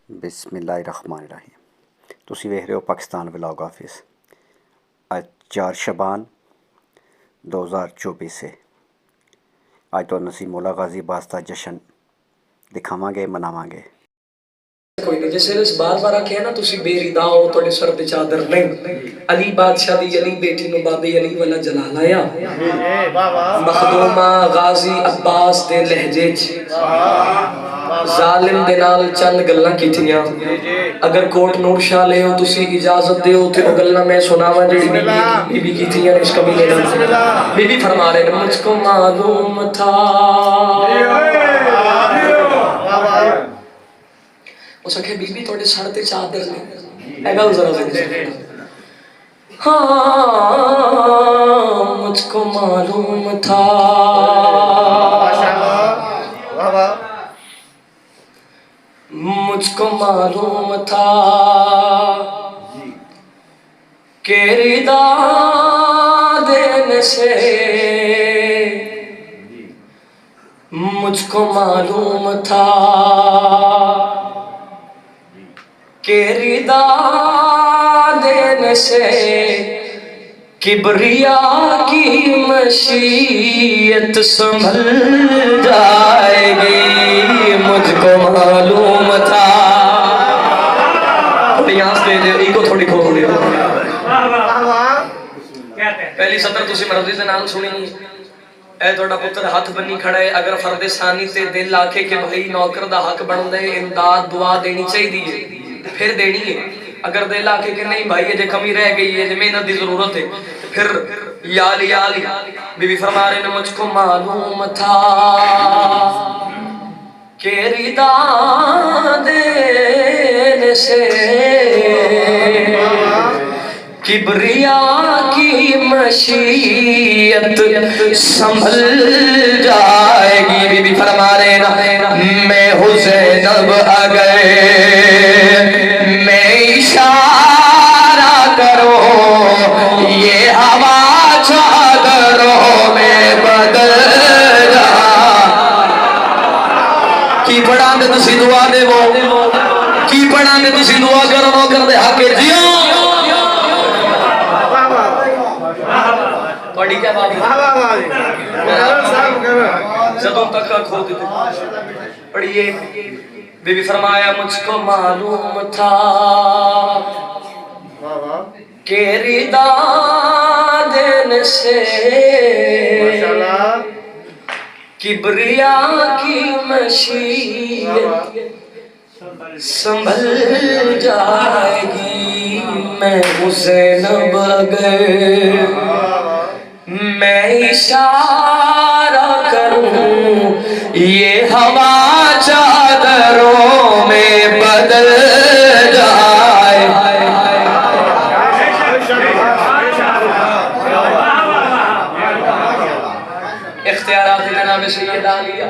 बिस्मिल्लाहिर्रहमानिर्रहीम। तुसी वेख रहे हो पाकिस्तान व्लॉग ऑफिस। आज 4 शबान 2024 से आज तो नसी मौला गाजी बास्ता जशन दिखावांगे मनावांगे। कोई नहीं जैसे इस बार आखे ना तुसी बेरिदा हो थोड़े सर ते चादर नहीं अली बादशाह दी अली बेटी नु बाबे अली वाला जलाल आया मखदूमा गाजी अब्बास दे लहजे च जालिम दे नाल चंद गल्लां कीतियां। अगर कोट नूर शाह ले हो तुसी इजाजत दे ते ओ गल्लां मैं सुनावां जेड़ी बीबी कीतियां इस कमीने नाल। बीबी फरमा रहे ने मुझको मालूम था उस आखे बीबी थोड़े सर ते चादर नहीं है गल जरा से हाँ मुझको मालूम था मुझको मालूम था कि रिदा देने से मुझको मालूम था कि रिदा देने से किबरिया की मशीयत संभल जाएगी मुझको मालूम था। इको थोड़ी खोल पहली सतर तुसी मर्जी से नाम सुनी ए थोड़ा पुत्र हाथ बनी खड़ा है। अगर फर्द सानी से दिल आखे कि भाई नौकर दा हक बनदा है इमदाद दुआ देनी चाहिए फिर देनी है। अगर दिल आखे कि नहीं भाई ये कमी रह गई है मेहनत की जरूरत है फिर याली याली। बीबी फरमा रहे ने मुझको मालूम था कि रिदा देने से किबरिया की मशीयत संभल जाएगी। बीबी फरमा रहे ना मैं हुसैनब अगर मैं इशारा करो ये हवा चादरों में बदल जा की पढ़ा दे तुसी दुआ दे वो की पढ़ा दे तुसी दुआ करो वो कर दे हके जियो थोड़ी क्या बात जदों तक खो देते पढ़िए। बीबी फरमाया मुझको मालूम था कि रिदा देने से किबरिया की मशीयत संभल जाएगी। मैं हुसैनब अगर मैं इशारा करूं ये हवा चादरों में बदल जाए। इख्तियारात जनाब सैयद आलिया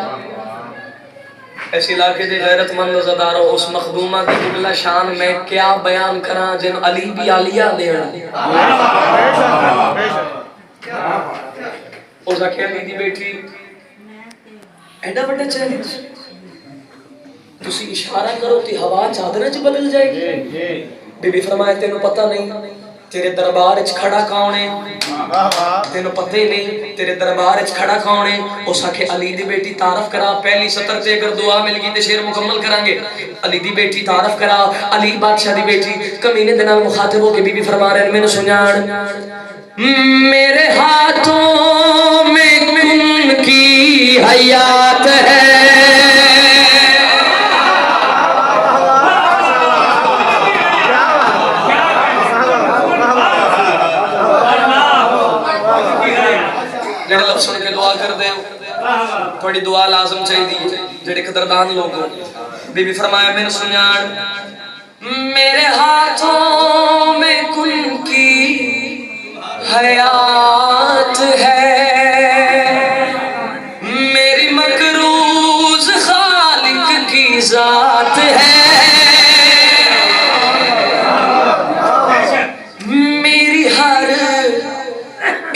ऐसे इलाके दे गैरतमंद ज़दारो उस मखदूमा की जुमला शान में क्या बयान करा जिन अली भी आलिया देना उस आखे अली दी बेटी एडा बड़ा चैलेंज तुसी इशारा करो ते हवा चादर च बदल जाएगी। बीबी फरमाए तेनू पता नहीं तेरे दरबार च खड़ा कौन है तेनू पता ही नहीं तेरे दरबार च खड़ा कौन है। उस आखे अली दी बेटी तारफ करा। पहली सतर से अगर दुआ मिल गई तो शेर मुकम्मल करांगे। अली दी बेटी तारफ करा अली बादशाह दी बेटी कमीने दे नाल मुखातिब हो के बीबी फरमा रहे मैनू सुनाण मेरे हाथों में उनकी हयात है सुन के दुआ कर दे थोड़ी दुआ लाजम चाहिए जेड़े कदरदान लोग हो। बीबी फरमाया मैंने सुनान मेरे हाथों में उनकी हयात है मेरी मकरूज खालिक की जात है मेरी हर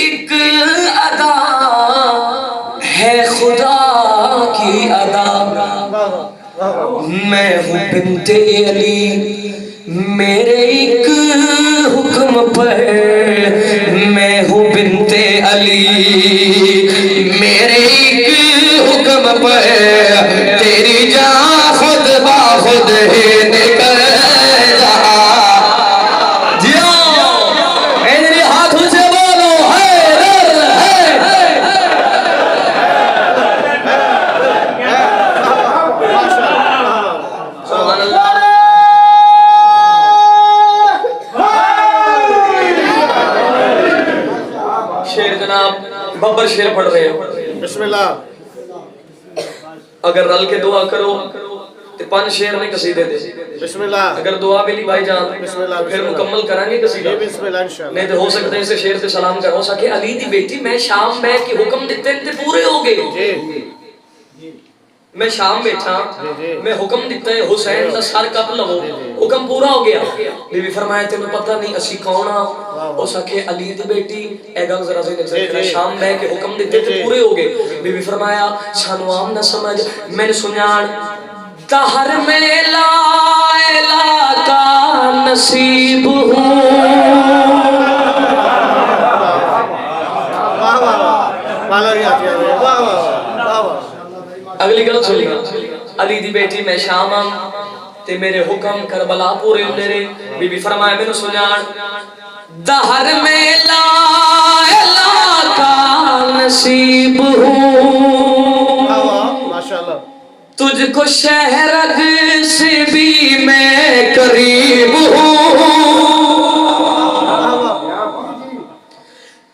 एक अदा है खुदा की अदा मैं हूँ बिन बिनते अली मेरे एक हुक्म पर मैं हूँ बिनते अली मेरे एक हुक्म पर तेरी जान खुद बाखुद है निकल जा जियो मेरे हाथों से बोलो शेर जनाब बब्बर शेर पढ़ रहे हो बिस्मिल्लाह। अगर रल के दुआ करो तो 5 शेर नहीं कसीदे दे बिस्मिल्लाह। अगर दुआ मिली भाई जान बिस्मिल्लाह, फिर मुकम्मल करांगे कसीदा बिस्मिल्लाह इंशाअल्लाह। नहीं तो हो सकता है इसे शेर से सलाम कर हो सके अली दी बेटी मैं शाम में के हुक्म दिते ते पूरे हो गए जी मैं शाम बैठा जी। मैं हुक्म दिता है हुसैन दा सर कप लवो हुक्म पूरा हो गया बीबी फरमाया तेन पता नहीं असी कौन आ हो सके अली दी बेटी ए गल जरा से जी। शाम में के हुक्म दिते ते पूरे हो गए बीबी फरमाया सानू आम ना समझ मैंने सुनान तहर में ला का नसीब हूँ वाह वाह माला भी आती है वाह वाह वाह वाह। अगली गल सुनिए अली दी बेटी मैं शाम ते मेरे हुक्म करबला पूरे होंदे रे बीबी फरमाया मैनू सुनान दहर में ला का नसीब हूँ माशाल्लाह। तुझको शहरग से भी मैं करीब हूँ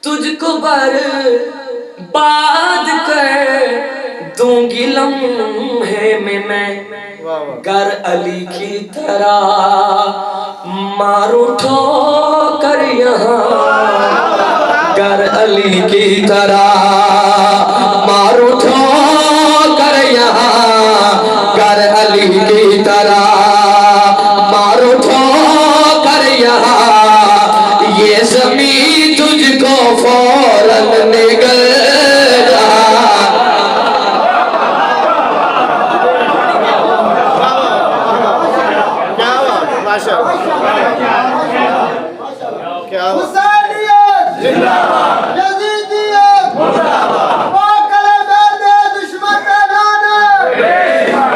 तुझको बर्बाद कर दूंगी लम्हे में मैं गर अली की तरह मारू ठोकर यहाँ गर अली की तरह मारू ठोकर यहाँ गर अली की तरह मारू ठोकर यहाँ ये ज़मीन तुझको फौरन निगल जा क्या हुसैनियत जिंदाबाद यजीदियत मुर्दाबाद वाकले दर्दे दुश्मन का लाना बेशुमार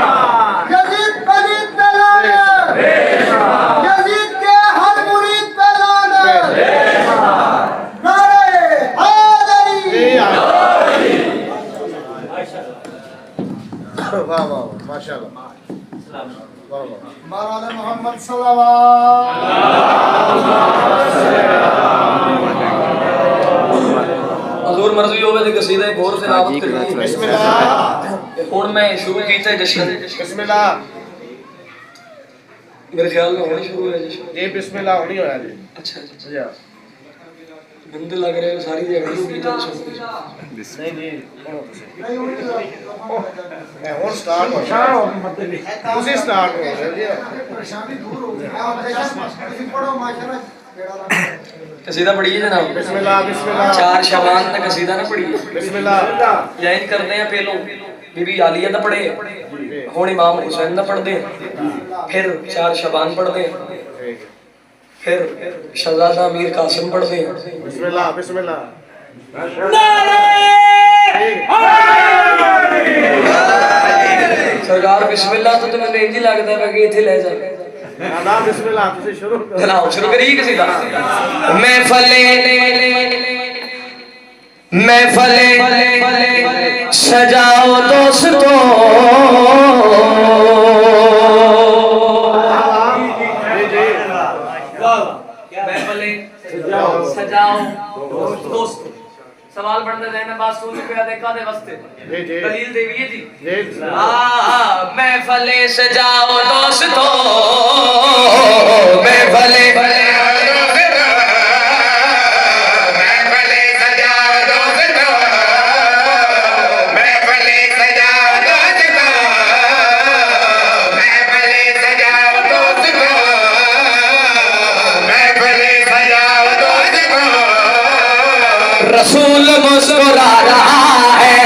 यजीद पलीद पे लाना बेशुमार यजीद के हर मुरीद पे लाना बेशुमार नारे हैदरी वाह वाह माशाल्लाह वाह वाह। मौलाना मोहम्मद सल्लल्लाहु हजूर मर्जी होवे ते कसीदा एक और तिलावत करनी बिस्मिल्लाह हुण मैं शुरू कीता है जश्न बिस्मिल्लाह मेरे ख्याल में होनी शुरू है जश्न ये बिस्मिल्लाह होनी होया जी। अच्छा अच्छा जी बंदे लग रहे हैं सारी जगह ही कीता जश्न नहीं नहीं ਹੁਣ ਸਟਾਰਟ ਹੋ ਗਿਆ ਤੁਸੀਂ ਸਟਾਰਟ ਹੋ ਰਹੇ ਜੀ परेशानी दूर हो गई आप पढ़ो माशाल्लाह कसीदा पढ़िए जनाब बिस्मिल्लाह बिस्मिल्लाह 4 शबान तक कसीदा ना पढ़िए बिस्मिल्लाह याद करते हैं पहलों बीबी आलिया दा पढ़े हुण इमाम हुसैन दा पढ़दे फिर 4 शबान पढ़दे फिर शहजादा अमीर कासिम पढ़दे बिस्मिल्लाह बिस्मिल्लाह सरकार बिस्मिल्लाह तो तुम्हें इंज लगता है कि इथे ले जा ना बिस्मिल्लाह ਤੁਸੀਂ ਸ਼ੁਰੂ ਕਰੋ जनाब शुरू करिए कसीदा महफले सजाओ दोस्तों महफले सजाओ दोस्तों सवाल पढ़ने देना बात सुन पे देखा दे वास्ते जी दलील देविए जी जी महफले सजाओ दोस्तों महफले रसूल मुस्कुरा रहा है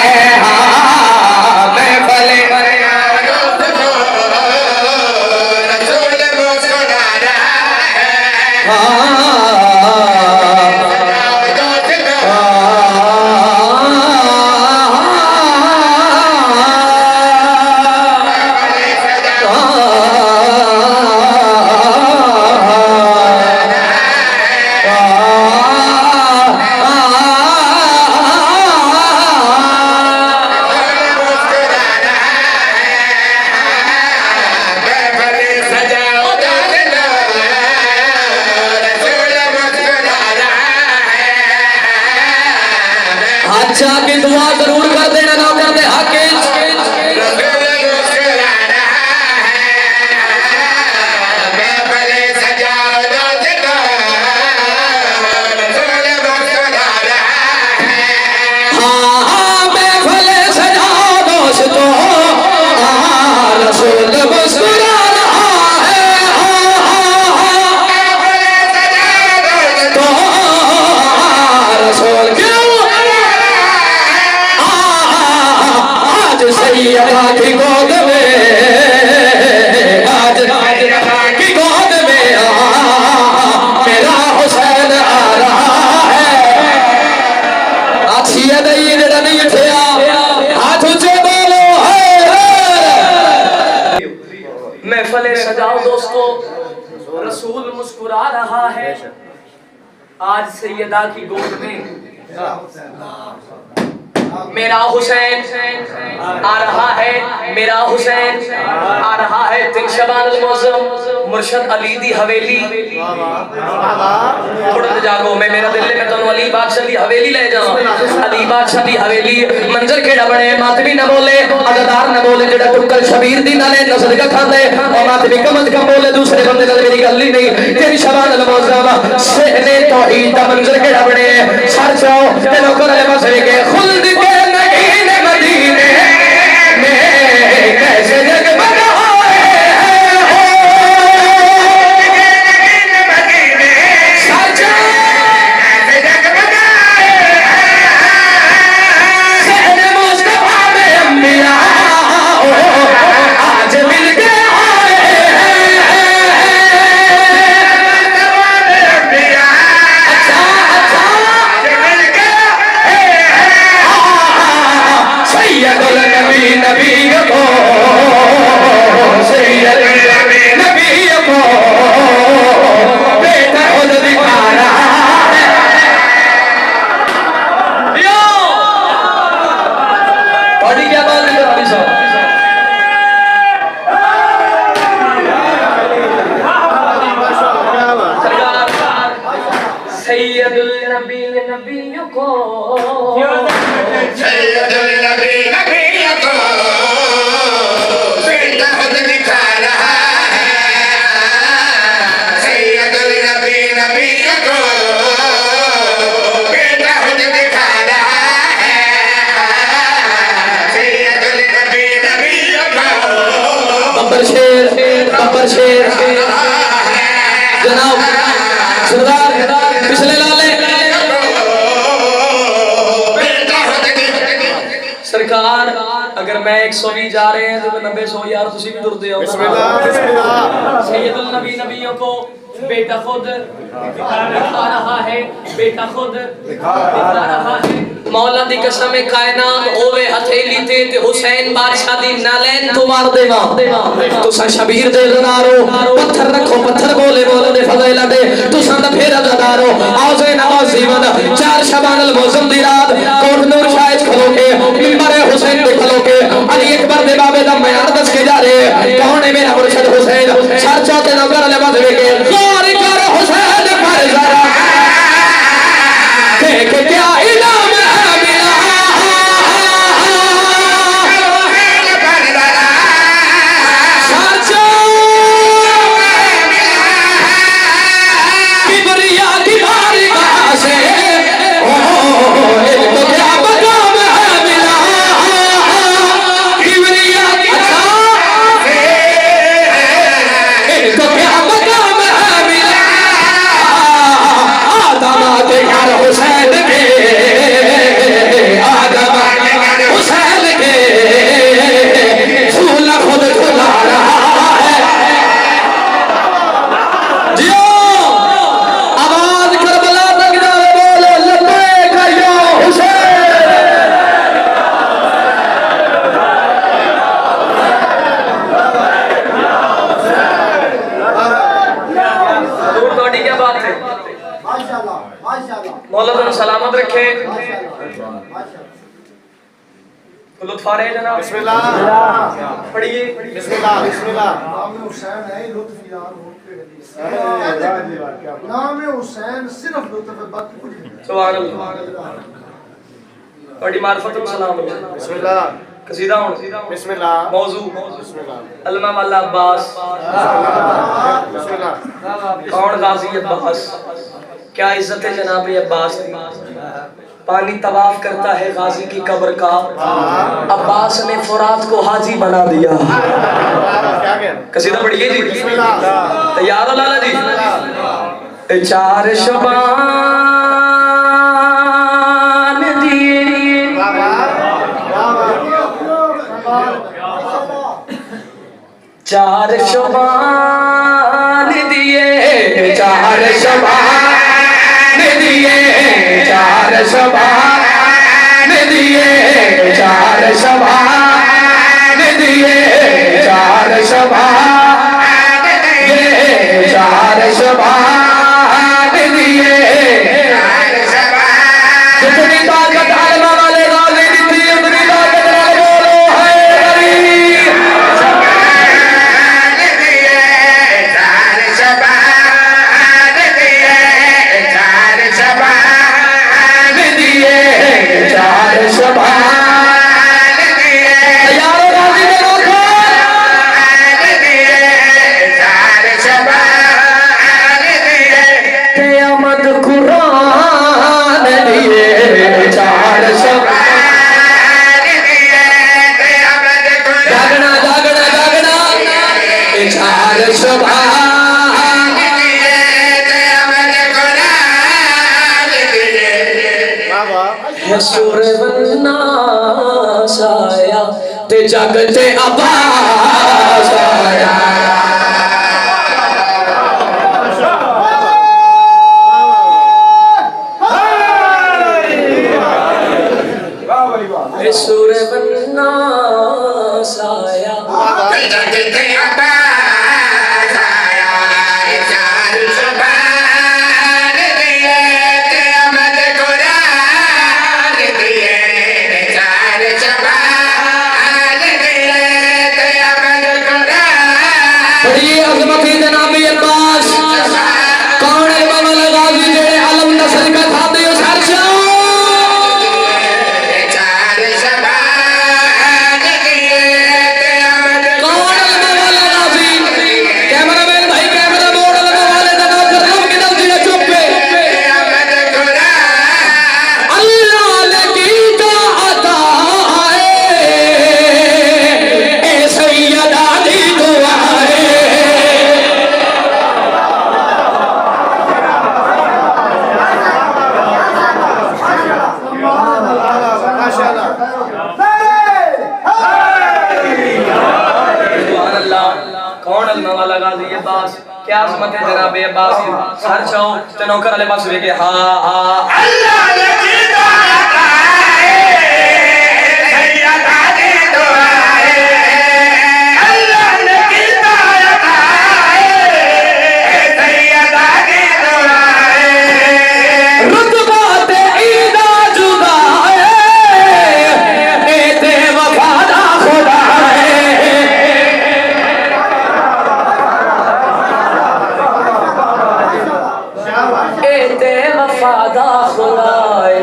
महफले अच्छा की दुआ जरूर कर देना, ना कर दे हाके की गोद में, आज की गोद में मेरा हुसैन आ रहा है। अच्छी नहीं जरा नहीं उठिया, हाथ ऊंचे बोलो महफिल सजाओ दोस्तों, रसूल मुस्कुरा रहा है आज सैयदा की गोद में। मेरा हुसैन आ रहा है, मेरा हुसैन आ रहा है। 3 शबान अल-मुअज़्ज़म मुर्शद अली दी हवेली थोड़ा जागो, मैं मेरा दिल में तो अली बादशाह दी हवेली ले जावा। अली बादशाह दी हवेली मंजर केड़ा बने, मातमी न बोले, अदादार न बोले, जेड़ा टुक्कर शबीर दी नाले नसद का खांदे और मातमी कम अज कम बोले, दूसरे बंदे नाल मेरी गल ही नहीं। 3 शबान अल-मुअज़्ज़म सहने तौहीद दा मंजर केड़ा बने, सर जाओ ते लोकां दे मसले के खुल्द के नगीने मदीने में कैसे जगमगा जनाब सरदार पिछले लाले सरकार, अगर मैं 120 जा रहे हैं तो 90 100 यार तुसी भी दुरदे हो। सैयदुल नबी नबियों को बेटा खुद दिखा रहा है, बेटा खुद दिखा रहा है। मौला दी कसम कायनात होवे हथेली ते हुसैन बादशाह दी नालैन तो मार देवा। तुसा शबीर दे जनारो पत्थर रखो, पत्थर बोले बोले दे फज़ैला दे तुसा दा फेरा जनारो आज़े नवाज जीवन 4 शबान अल-मुअज़्ज़म दी रात कोट नूर शाइज खलो के मिंबर हुसैन दे खलो के अली अकबर दे बाबे दा मयार दस के जा रहे कौन है मेरा मुर्शिद हुसैन। सर चौथे नगर ले बदले के गौर कर हुसैन पर जरा देख क्या इनाम है मिला। सर किबरिया की बारिकाह से इनको क्या मकाम है मिला। किबरिया की सलामत रखे। तो लुत्फ आ रहे हैं जनाब। बिस्मिल्लाह पढ़िए। बिस्मिल्लाह बिस्मिल्लाह। नाम हुसैन है, लुत्फ यार हो के हदीस। नाम हुसैन सिर्फ लुत्फ है, बाकी कुछ नहीं। सुभान अल्लाह। बड़ी मार्फत में सलाम है। बिस्मिल्लाह कसीदा हूं। बिस्मिल्लाह मौजू बिस्मिल्लाह अलमा वाला अब्बास। बिस्मिल्लाह। कौन गाजी अब्बास, क्या इज्जत है जनाब अब्बास की। पानी तवाफ करता है गाजी की कब्र का, अब्बास ने फुरात को हाजी बना दिया। क्या कह रहे? कसीदा पढ़िए जी। बिस्मिल्लाह। तैयार हो लाला जी। चार शबान दिए, चार शबान दिए, चार शबान दिए, चार शबान दिए, चार शबान दिए, चार शबान दिए, चार शबान दिए। जितनी ताकत आलमा वाले गाजी की थी उतनी ताकत नाल बोलो है अली। चार शबान यारो गाजी में रखो। क़यामत कुरान दिए, चार शबान जागना जागना जागना, चार शबान सूर वन्नास आया ते जगते अब्बास आया। सूर वन्नास आया बड़ी अजमत ही जनाबी अब्बास। कौन है बाबा गाजी जेड़े आलम नस्ल का था दे उस हर्षा। कौन है बाबा गाजी, कैमरामैन भाई कैमरा मोड़ लगा वाले दबा कर रब की दर्जी ने चुप पे। अल्लाह ने कीता अता है ए सैयदा दी दुआ है। कौन अल्लाह वाला गाजी अब्बास, क्या अज़मत है जनाब अब्बास की। सर चाओ ते नौकर वाले पास वे के हा हा अल्लाह ने कीता अता है सैयदा दी दुआ है। अल्लाह ने कीता अता है सैयदा दी दुआ है। रुतबा ते ईदा जुदा है, ए ते वफादा खुदा है। एते वफादा खुदाए,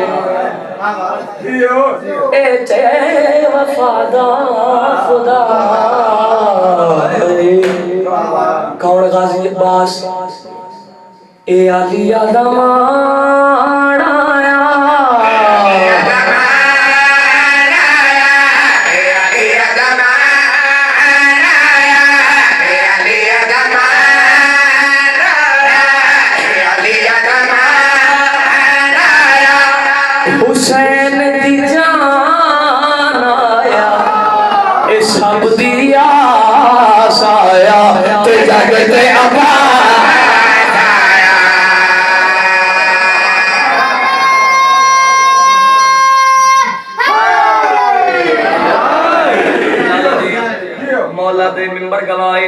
एते वफादा खुदाए। कौन गाजी अब्बास, ए आलिया दमान आया। हुसैन दी जान आया, ए सब दी आस आया ते जगते अब्बास आया। मौला दे मिंबर गवाए,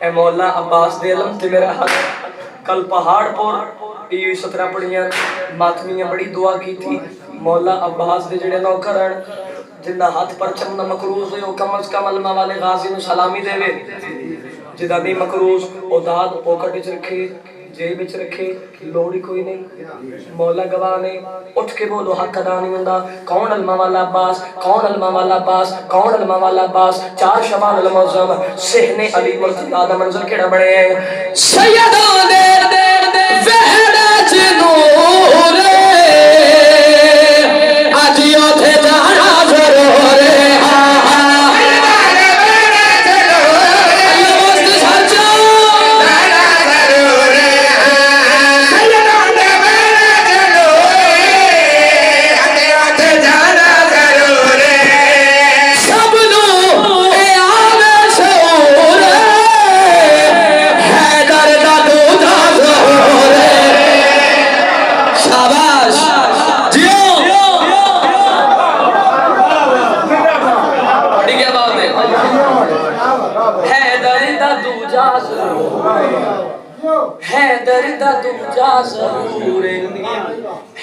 ए मौला अब्बास दे अलम ते मेरा हक। कल पहाड़ पर ये 17 पढ़ियां मातमियां बड़ी दुआ की थी मौला अब्बास दे जेड़े नौकर हैं जिन्ना हाथ पर चमना मकरूज हो कम अज कम अल्मा वाले गाजी नु सलामी देवे जिदा नहीं मकरूज ओ दाद पॉकेट विच रखे जेब विच रखे लोड़ी कोई नहीं मौला गवाह ने उठ के बोलो हक अदा नहीं हुंदा कौन अल्मा वाला अब्बास कौन अल्मा वाला अब्बास कौन अल्मा वाला अब्बास 4 शबान अल मौजम सहने अली मुर्तजा दा मंजर केड़ा बने है सैयदा दे वहड़ा च नूर आज ओथे जाना जरूर जरूर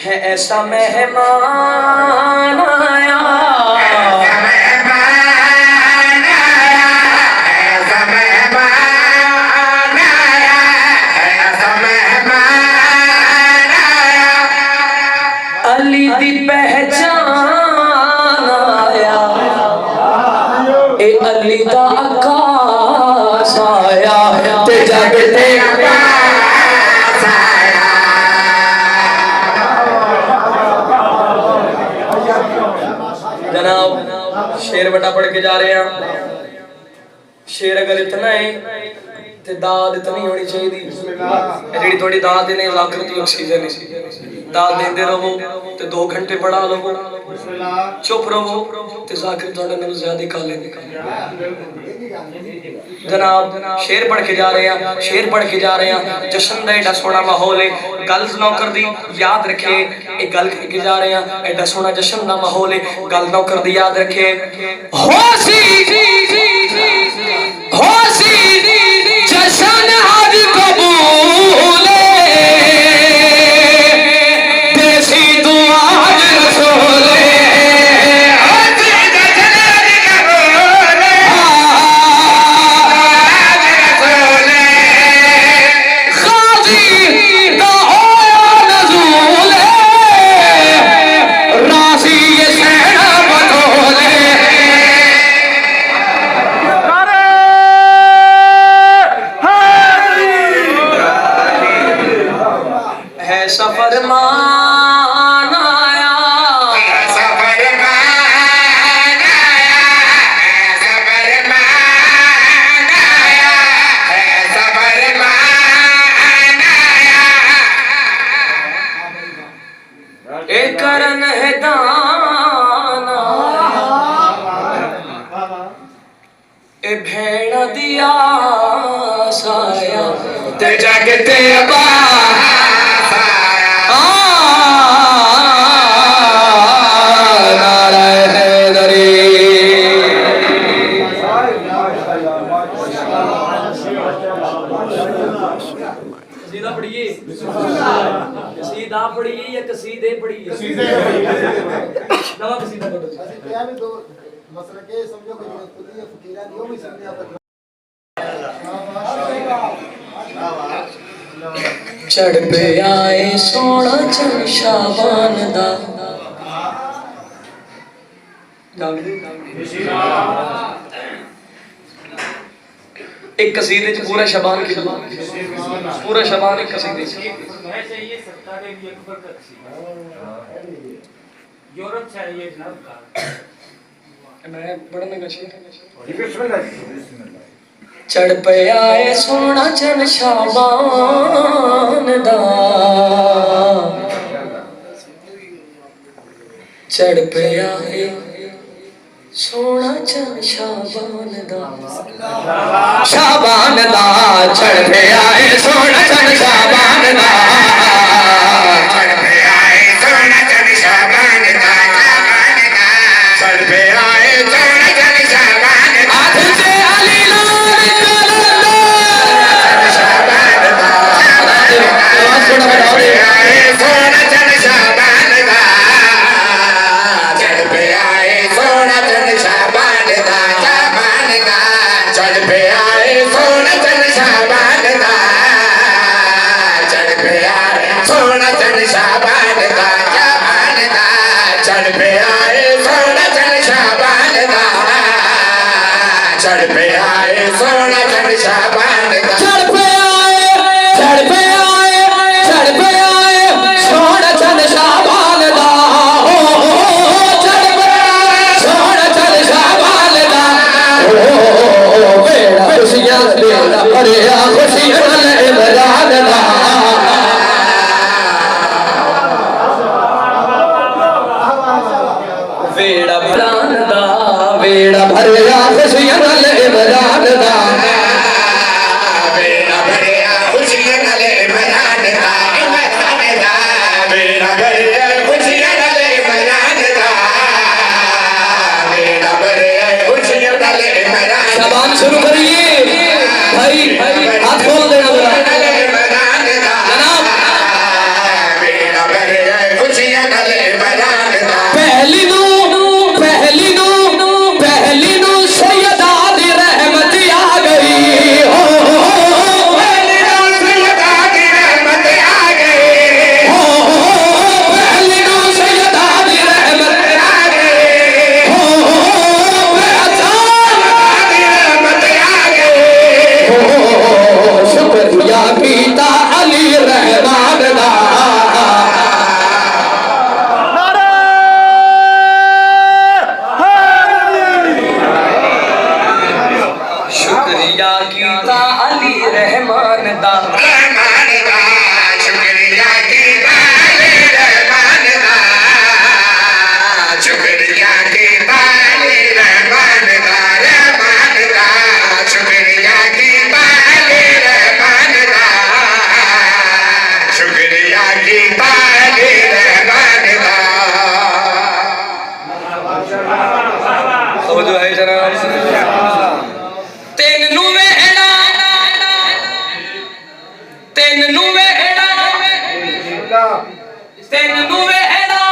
है ऐसा मेहमान आया अली दी पहचान आया ए अली दा आकाश आया ते जगते शेर बटा पढ़ के जा रहे हैं शेर अगर इतना है ते दाद इतनी होनी चाहिए जेडी थोड़ी दाद ने जाकरत ऑक्सीजन दाद देंदे रहो ते 2 घंटे पढ़ा लो चुप रहो ते जाकरत थोड़े नाल ज्यादा खा लेंगे जनाब शेर पढ़ के जा रहे हैं शेर पढ़ के जा रहे हैं जश्न दा एडा सोहना माहौल है गल नौकर दी याद रखे एक गल करके जा रहे हैं एडा सोहना जश्न दा माहौल है गल नौकर दी याद रखे होसी जश्न आज कबूल देसी दुआ रसूल भेड़ दिया साया ते जगते कसीदा पढ़िए या कसीदे पढ़िए नवा कसीदा पढ़ो मसला के समझो कि खुदी फकीरा दियो भी समझे आप चढ़ पे आए सोना चन शाबान दा एक कसीदे च पूरा शबान की पूरा शबान एक कसीदे च मैं चाहिए सरकार भी अकबर का कसीदा यूरोप चाहिए जनाब का मैं पढ़ने का चढ़ पे आए सोना चन शाबान दा चढ़ पे आए सोना चन शाबान दा चढ़ पे आए सोना चन शाबान दा चढ़ पे आए सोना चन शाबान दा चढ़ पे आए सोना चढ़ पे आए सोना चढ़ शाबान दा चढ़ पे आए सोना चढ़ शाबान दा चढ़ पे आए चढ़ पे आए चढ़ पे आए सोना चढ़ शाबान दा चढ़ पे आए सोना चढ़ शाबान दा बेड़ा खुशियां बेड़ा भरिया खुशियां ले इमरान दा वेड़ा भरान दा वेड़ा भरिया खुशियां ले इमरान दा बेड़ा भरिया खुशियां ले इमरान दा बेड़ा भरिया खुशियां ले इमरान दा बेड़ा भरिया खुशियां ले इमरान शाबान शुरू करिए भाई हाथ खोल देना जरा जनाब बेड़ा भरिया खुशियां ले इमरान दा पहली नू सैयदा दी रहमत आ गई हो पहली नू सैयदा दी रहमत आ गई हो पहली नू सैयदा दी रहमत आ गई हो दी रहमत आ गई शुक्रिया कीता अली रहमान दा शुक्रिया कीता अली रहमान दा रहमान दा शुक्रिया कीता अली रहमान दा शुक्रिया कीता अली रहमान दा रहमान दा शुक्रिया कीता अली रहमान दा शुक्रिया कीता अली रहमान दा समझो है जनाब तेन नू वेड़ा तेन नू वेड़ा तेन नू वेड़ा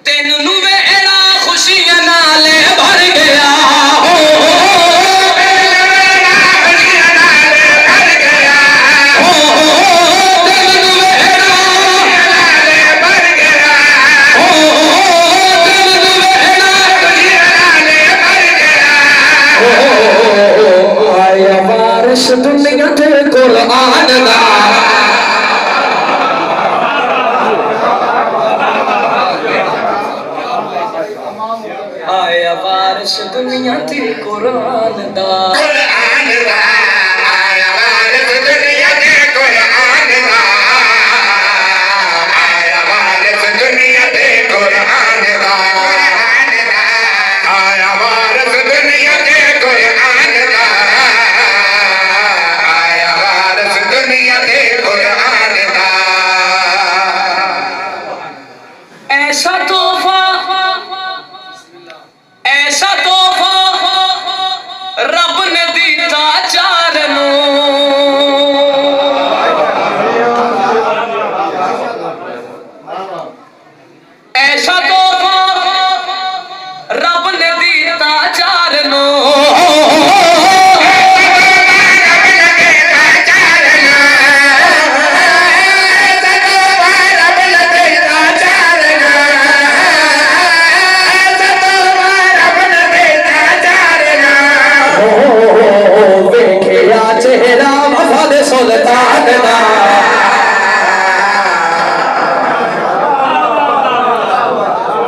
तेन नू वेड़ा खुशियां नाल भर गया हो खुशियां नाल भर गया हो तेन नू वेड़ा नाल भर गया हो तेन नू वेड़ा खुशियां नाल भर गया आया बारिश दुनिया के कुरान दा आया बारिश दुनिया के कुरान दा कुरान दा आया वारिस दुनिया के कुरान दा आया वारिस दुनिया के कुरान दा आया वारिस दुनिया के कुरान दा आया वारिस दुनिया के कुरान दा ऐसा तोहफा रब ने दिता चार नू ऐसा तोहफा रब ने दिता चार नू